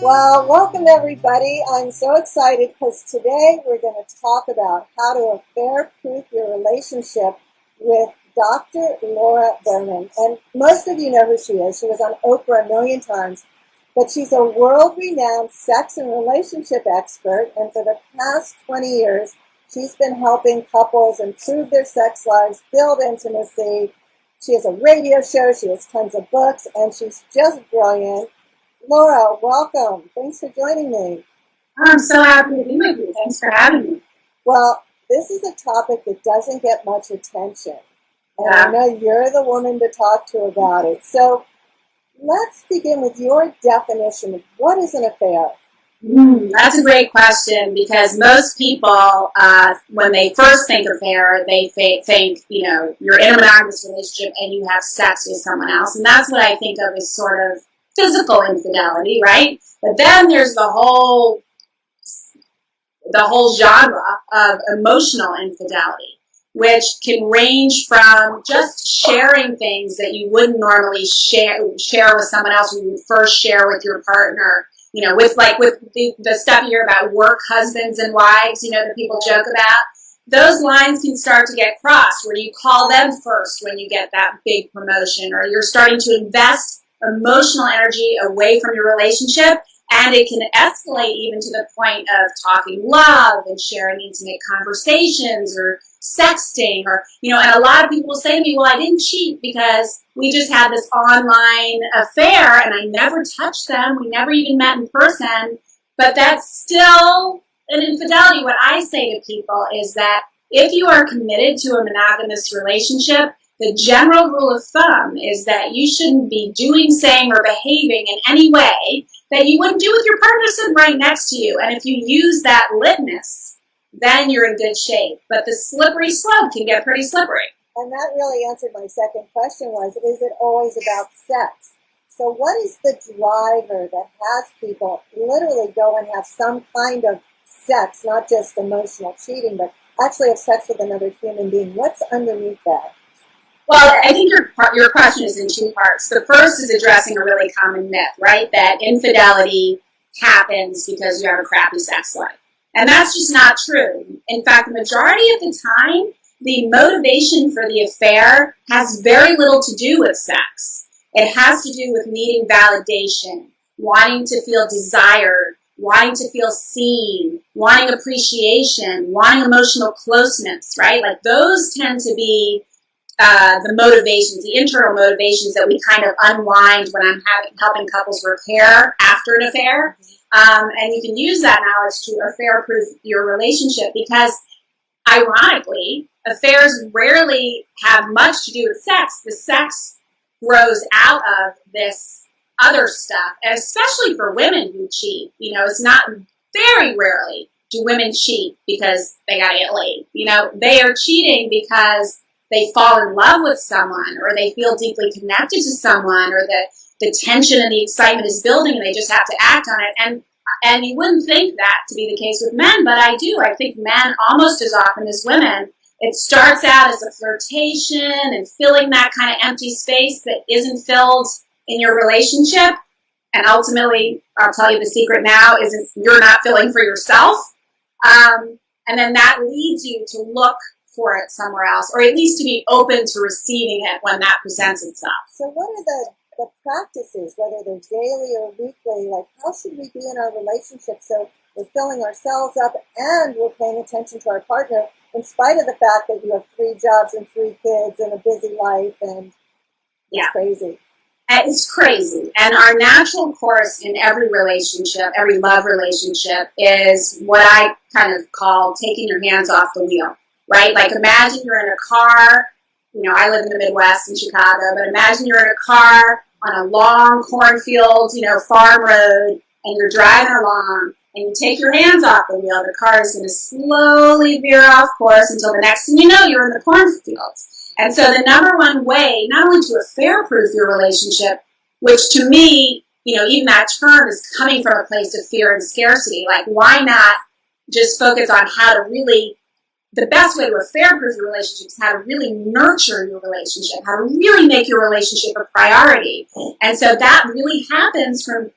Well, welcome everybody. I'm so excited because today we're going to talk about how to affair-proof your relationship with Dr. Laura Berman. And most of you know who she is. She was on Oprah a million times. But she's a world-renowned sex and relationship expert. And for the past 20 years, she's been helping couples improve their sex lives, build intimacy. She has a radio show. She has tons of books. And she's just brilliant. Laura, welcome. Thanks for joining me. I'm so happy to be with you. Thanks for having me. Well, this is a topic that doesn't get much attention. And Yeah. I know you're the woman to talk to about it. So let's begin with your definition of what is an affair. That's a great question because most people, when they first think affair, they think, you're in a monogamous relationship and you have sex with someone else. And that's what I think of as sort of physical infidelity, right? But then there's the whole genre of emotional infidelity, which can range from just sharing things that you wouldn't normally share with someone else, you would first share with your partner, with the stuff you hear about work husbands and wives, that people joke about. Those lines can start to get crossed where you call them first when you get that big promotion, or you're starting to invest emotional energy away from your relationship, and it can escalate even to the point of talking love and sharing intimate conversations or sexting, or and a lot of people will say to me, well, I didn't cheat because we just had this online affair and I never touched them, we never even met in person. But that's still an infidelity. What I say to people is that if you are committed to a monogamous relationship, the general rule of thumb is that you shouldn't be doing, saying, or behaving in any way that you wouldn't do with your partner sitting right next to you. And if you use that litmus, then you're in good shape. But the slippery slope can get pretty slippery. And that really answered my second question was, is it always about sex? So what is the driver that has people literally go and have some kind of sex, not just emotional cheating, but actually have sex with another human being? What's underneath that? Well, I think your question is in two parts. The first is addressing a really common myth, right? That infidelity happens because you have a crappy sex life. And that's just not true. In fact, the majority of the time, the motivation for the affair has very little to do with sex. It has to do with needing validation, wanting to feel desired, wanting to feel seen, wanting appreciation, wanting emotional closeness, right? Like those tend to be the motivations, the internal motivations that we kind of unwind when I'm helping couples repair after an affair. And you can use that knowledge to affair-proof your relationship because, ironically, affairs rarely have much to do with sex. The sex grows out of this other stuff, and especially for women who cheat. It's not very rarely do women cheat because they got to get laid. They are cheating because they fall in love with someone, or they feel deeply connected to someone, or the tension and the excitement is building and they just have to act on it. And you wouldn't think that to be the case with men, but I do. I think men almost as often as women, it starts out as a flirtation and filling that kind of empty space that isn't filled in your relationship. And ultimately, I'll tell you the secret now, isn't you're not filling for yourself. And then that leads you to look for it somewhere else, or at least to be open to receiving it when that presents itself. So what are the practices, whether they're daily or weekly, like how should we be in our relationship so we're filling ourselves up and we're paying attention to our partner in spite of the fact that you have 3 jobs and 3 kids and a busy life, and it's crazy. It's crazy. And our natural course in every relationship, every love relationship, is what I kind of call taking your hands off the wheel. Right? Like imagine you're in a car, I live in the Midwest in Chicago, but imagine you're in a car on a long cornfield, farm road, and you're driving along, and you take your hands off the wheel. The car is going to slowly veer off course until the next thing you know, you're in the cornfields. And so the number one way, not only to affair-proof your relationship, which to me, even that term is coming from a place of fear and scarcity. Like, why not just focus on how to really the best way to affair-proof your relationship is how to really nurture your relationship, how to really make your relationship a priority. And so that really happens from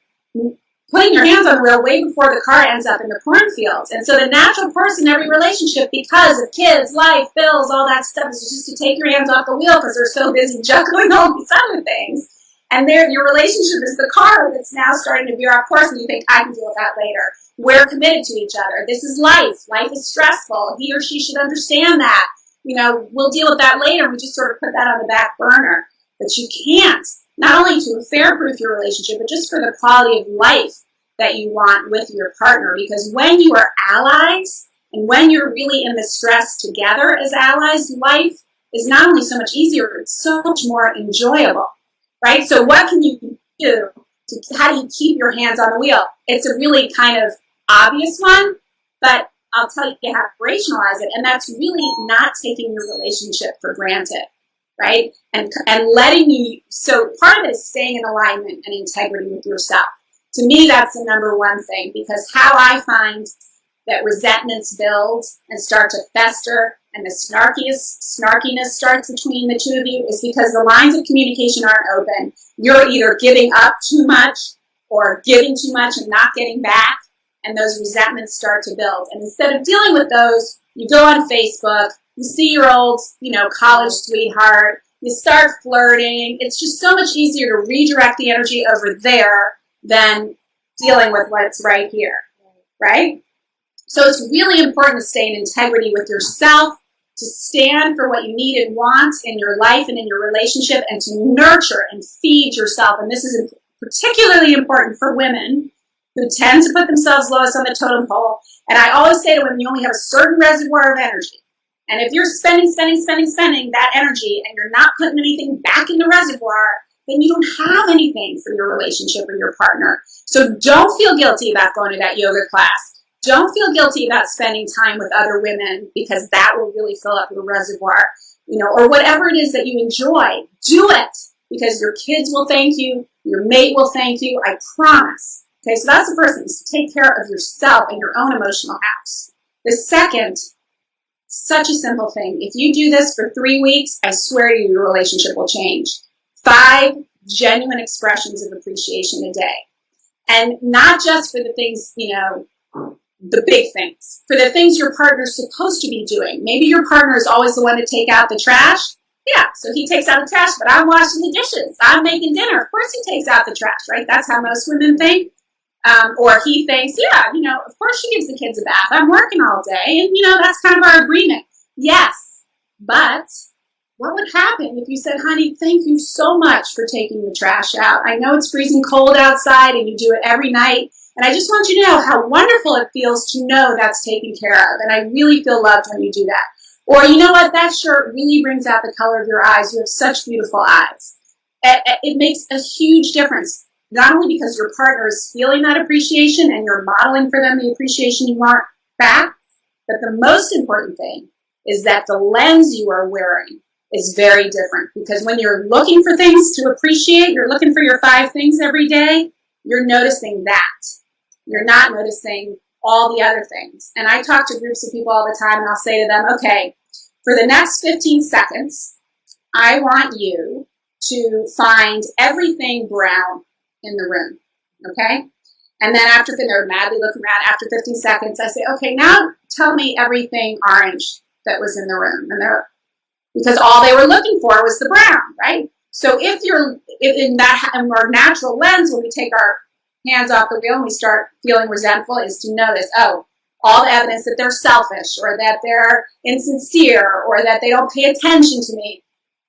putting your hands on the wheel way before the car ends up in the cornfields. And so the natural course in every relationship, because of kids, life, bills, all that stuff, is just to take your hands off the wheel because they're so busy juggling all these other things. And your relationship is the car that's now starting to veer off course, and you think, I can deal with that later. We're committed to each other. This is life. Life is stressful. He or she should understand that. We'll deal with that later. We just sort of put that on the back burner. But you can't, not only to affair-proof your relationship, but just for the quality of life that you want with your partner. Because when you are allies, and when you're really in the stress together as allies, life is not only so much easier, but so much more enjoyable. Right? So what can you do? How do you keep your hands on the wheel? It's a really kind of obvious one, but I'll tell you how to operationalize it. And that's really not taking your relationship for granted, right? And letting you, so part of it is staying in alignment and integrity with yourself. To me, that's the number one thing, because how I find that resentments build and start to fester and the snarkiness starts between the two of you is because the lines of communication aren't open. You're either giving up too much or giving too much and not getting back, and those resentments start to build. And instead of dealing with those, you go on Facebook, you see your old, college sweetheart, you start flirting. It's just so much easier to redirect the energy over there than dealing with what's right here, right? So it's really important to stay in integrity with yourself, to stand for what you need and want in your life and in your relationship, and to nurture and feed yourself. And this is particularly important for women who tend to put themselves lowest on the totem pole. And I always say to women, you only have a certain reservoir of energy. And if you're spending that energy and you're not putting anything back in the reservoir, then you don't have anything for your relationship or your partner. So don't feel guilty about going to that yoga class. Don't feel guilty about spending time with other women, because that will really fill up your reservoir, or whatever it is that you enjoy. Do it, because your kids will thank you, your mate will thank you, I promise. Okay, so that's the first thing, is to take care of yourself and your own emotional house. The second, such a simple thing. If you do this for 3 weeks, I swear to you, your relationship will change. 5 genuine expressions of appreciation a day. And not just for the things, the big things, for the things your partner's supposed to be doing. Maybe your partner is always the one to take out the trash. Yeah, so he takes out the trash, but I'm washing the dishes. I'm making dinner. Of course he takes out the trash, right? That's how most women think. Or he thinks, yeah, of course she gives the kids a bath. I'm working all day, and, that's kind of our agreement. Yes, but what would happen if you said, honey, thank you so much for taking the trash out. I know it's freezing cold outside, and you do it every night. And I just want you to know how wonderful it feels to know that's taken care of. And I really feel loved when you do that. Or, you know what, that shirt really brings out the color of your eyes. You have such beautiful eyes. It makes a huge difference, not only because your partner is feeling that appreciation and you're modeling for them the appreciation you want back, but the most important thing is that the lens you are wearing is very different. Because when you're looking for things to appreciate, you're looking for your 5 things every day, you're noticing that. You're not noticing all the other things. And I talk to groups of people all the time, and I'll say to them, okay, for the next 15 seconds, I want you to find everything brown in the room, okay? And then after they're madly looking around, after 15 seconds, I say, okay, now tell me everything orange that was in the room. And because all they were looking for was the brown, right? So if you're in that more natural lens, when we take our hands off the wheel and we start feeling resentful, is to notice, all the evidence that they're selfish or that they're insincere or that they don't pay attention to me.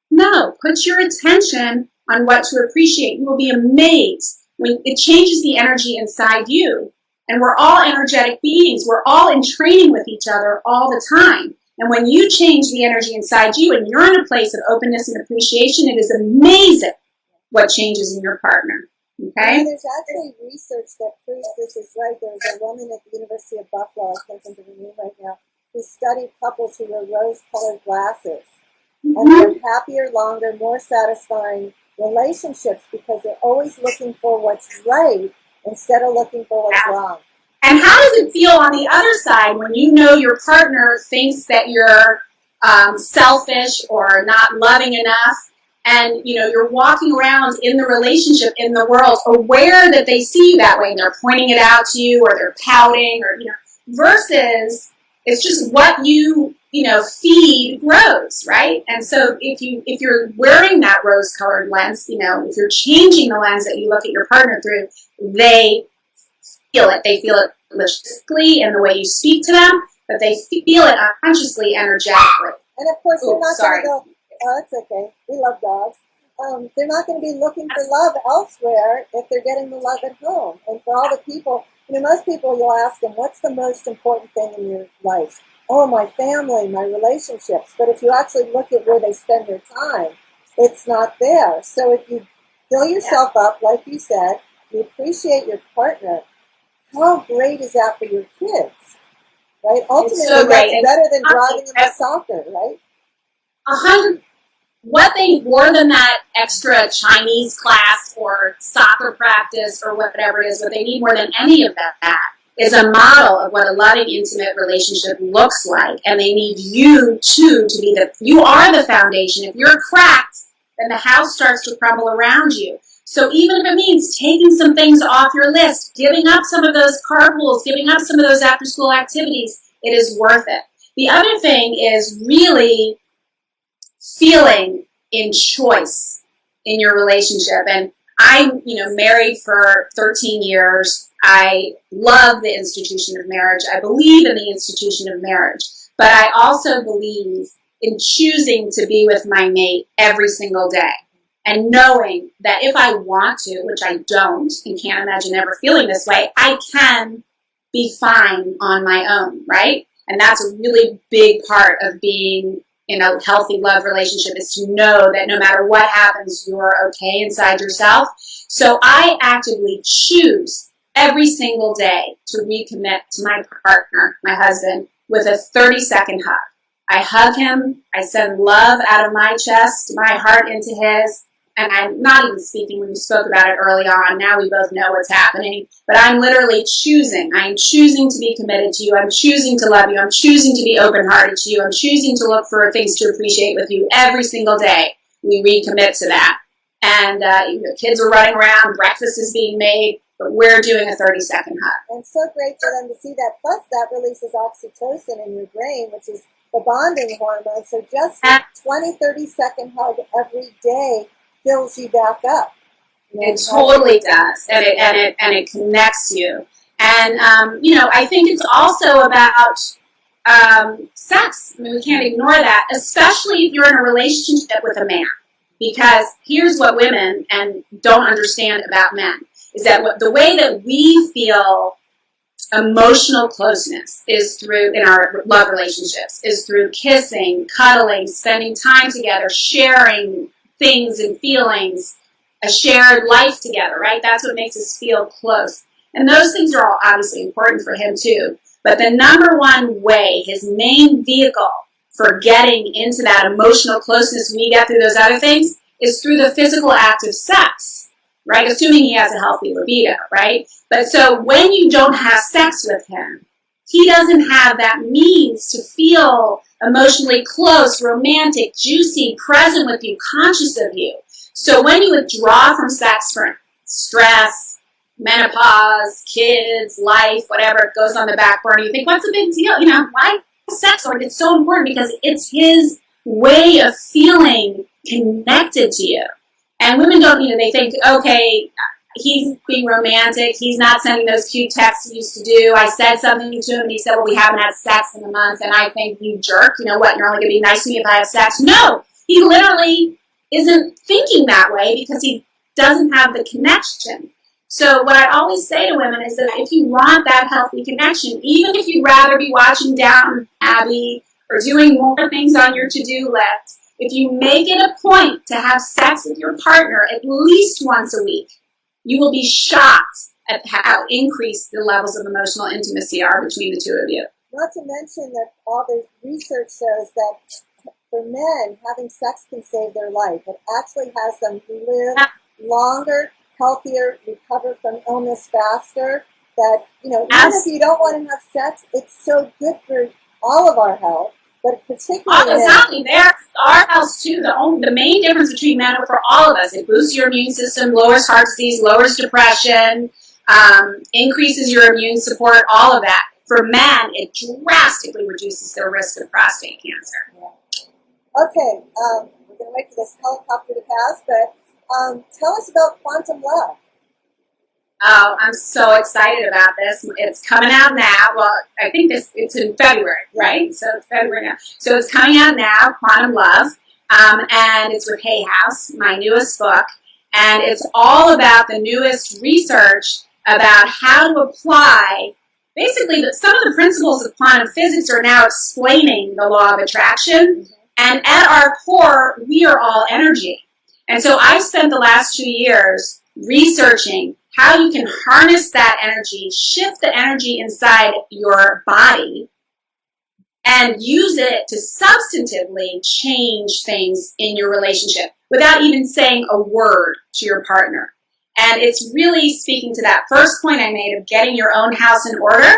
No, put your attention on what to appreciate. You will be amazed when it changes the energy inside you. And we're all energetic beings. We're all in training with each other all the time. And when you change the energy inside you and you're in a place of openness and appreciation, it is amazing what changes in your partner. Okay? There's actually research that proves this is right. There's a woman at the University of Buffalo, I can't think of her name right now, who studied couples who wear rose-colored glasses. And they're happier, longer, more satisfying relationships because they're always looking for what's right instead of looking for what's wrong. And how does it feel on the other side when you know your partner thinks that you're selfish or not loving enough, And, you're walking around in the relationship, in the world, aware that they see you that way and they're pointing it out to you or they're pouting or, versus it's just what you feed grows, right? And so if you're wearing that rose-colored lens, if you're changing the lens that you look at your partner through, they feel it. They feel it logistically in the way you speak to them, but they feel it unconsciously, energetically. And of course, you're not going to go, oh, it's okay, we love dogs. They're not going to be looking for love elsewhere if they're getting the love at home. And for all the people, most people, you'll ask them, what's the most important thing in your life? Oh, my family, my relationships. But if you actually look at where they spend their time, it's not there. So if you fill yourself up, like you said, you appreciate your partner, how great is that for your kids? Right? Ultimately, so that's better than driving them to soccer, right? 100. What they more than that extra Chinese class or soccer practice or whatever it is, what they need more than any of that is a model of what a loving, intimate relationship looks like. And they need you too to be you are the foundation. If you're cracked, then the house starts to crumble around you. So even if it means taking some things off your list, giving up some of those carpools, giving up some of those after-school activities, it is worth it. The other thing is really feeling in choice in your relationship. And I'm, married for 13 years. I love the institution of marriage. I believe in the institution of marriage. But I also believe in choosing to be with my mate every single day. And knowing that if I want to, which I don't and can't imagine ever feeling this way, I can be fine on my own, right? And that's a really big part of being in a healthy love relationship, is to know that no matter what happens, you're okay inside yourself. So I actively choose every single day to recommit to my partner, my husband, with a 30-second hug. I hug him, I send love out of my chest, my heart into his, and I'm not even speaking, we spoke about it early on, now we both know what's happening, but I'm literally choosing. I'm choosing to be committed to you, I'm choosing to love you, I'm choosing to be open-hearted to you, I'm choosing to look for things to appreciate with you every single day. We recommit to that. And the kids are running around, breakfast is being made, but we're doing a 30-second hug. And it's so great for them to see that. Plus, that releases oxytocin in your brain, which is the bonding hormone. So just a 20, 30-second hug every day fills you back up. It totally does, and it connects you. And I think it's also about sex. I mean, we can't ignore that, especially if you're in a relationship with a man. Because here's what women don't understand about men, is that the way that we feel emotional closeness is through, in our love relationships, is through kissing, cuddling, spending time together, sharing things and feelings, a shared life together, right? That's what makes us feel close. And those things are all obviously important for him too. But the number one way, his main vehicle for getting into that emotional closeness when you get through those other things, is through the physical act of sex, right? Assuming he has a healthy libido, right? But so when you don't have sex with him, he doesn't have that means to feel emotionally close, romantic, juicy, present with you, conscious of you. So when you withdraw from sex for stress, menopause, kids, life, whatever goes on the back burner, you think, what's the big deal? Why sex? Or it's so important because it's his way of feeling connected to you. And women don't, they think, okay, he's being romantic, he's not sending those cute texts he used to do. I said something to him and he said, well, we haven't had sex in a month. And I think, you jerk, you know what, you're only going to be nice to me if I have sex. No, he literally isn't thinking that way because he doesn't have the connection. So what I always say to women is that if you want that healthy connection, even if you'd rather be watching Downton Abbey or doing more things on your to-do list, if you make it a point to have sex with your partner at least once a week, you will be shocked at how increased the levels of emotional intimacy are between the two of you. Not to mention that all the research shows that for men, having sex can save their life. It actually has them live longer, healthier, recover from illness faster. That, even if you don't want to have sex, it's so good for all of our health. but particularly exactly. There's our health too. The main difference between men and for all of us, it boosts your immune system, lowers heart disease, lowers depression, increases your immune support, all of that. For men, it drastically reduces their risk of prostate cancer. Yeah. Okay, we're going to wait for this helicopter to pass, but tell us about quantum love. Oh, I'm so excited about this. It's coming out now. Well, I think it's in February, right? So it's February now. So it's coming out now, Quantum Love, and it's with Hay House, my newest book, and it's all about the newest research about how to apply. Basically, some of the principles of quantum physics are now explaining the law of attraction, and at our core, we are all energy. And so I've spent the last 2 years researching how you can harness that energy, shift the energy inside your body, and use it to substantively change things in your relationship without even saying a word to your partner. And it's really speaking to that first point I made of getting your own house in order.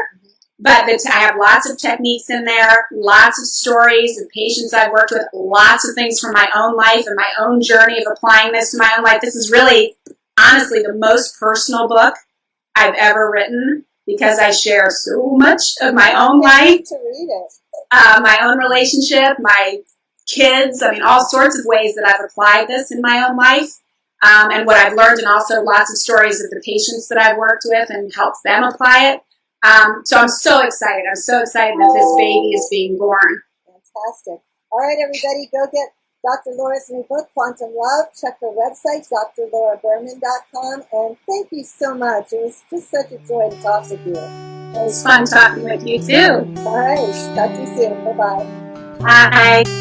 But I have lots of techniques in there, lots of stories of patients I've worked with, lots of things from my own life and my own journey of applying this to my own life. This is really, honestly, the most personal book I've ever written because I share so much of my own life, to read it. My own relationship, my kids, all sorts of ways that I've applied this in my own life, and what I've learned, and also lots of stories of the patients that I've worked with and helped them apply it. So I'm so excited. I'm so excited that this baby is being born. Fantastic. All right, everybody, go get Dr. Laura's new book, Quantum Love. Check her website, drlauraberman.com. And thank you so much. It was just such a joy to talk with you. It was fun talking with you, too. All right. Talk to you soon. Bye-bye. Bye.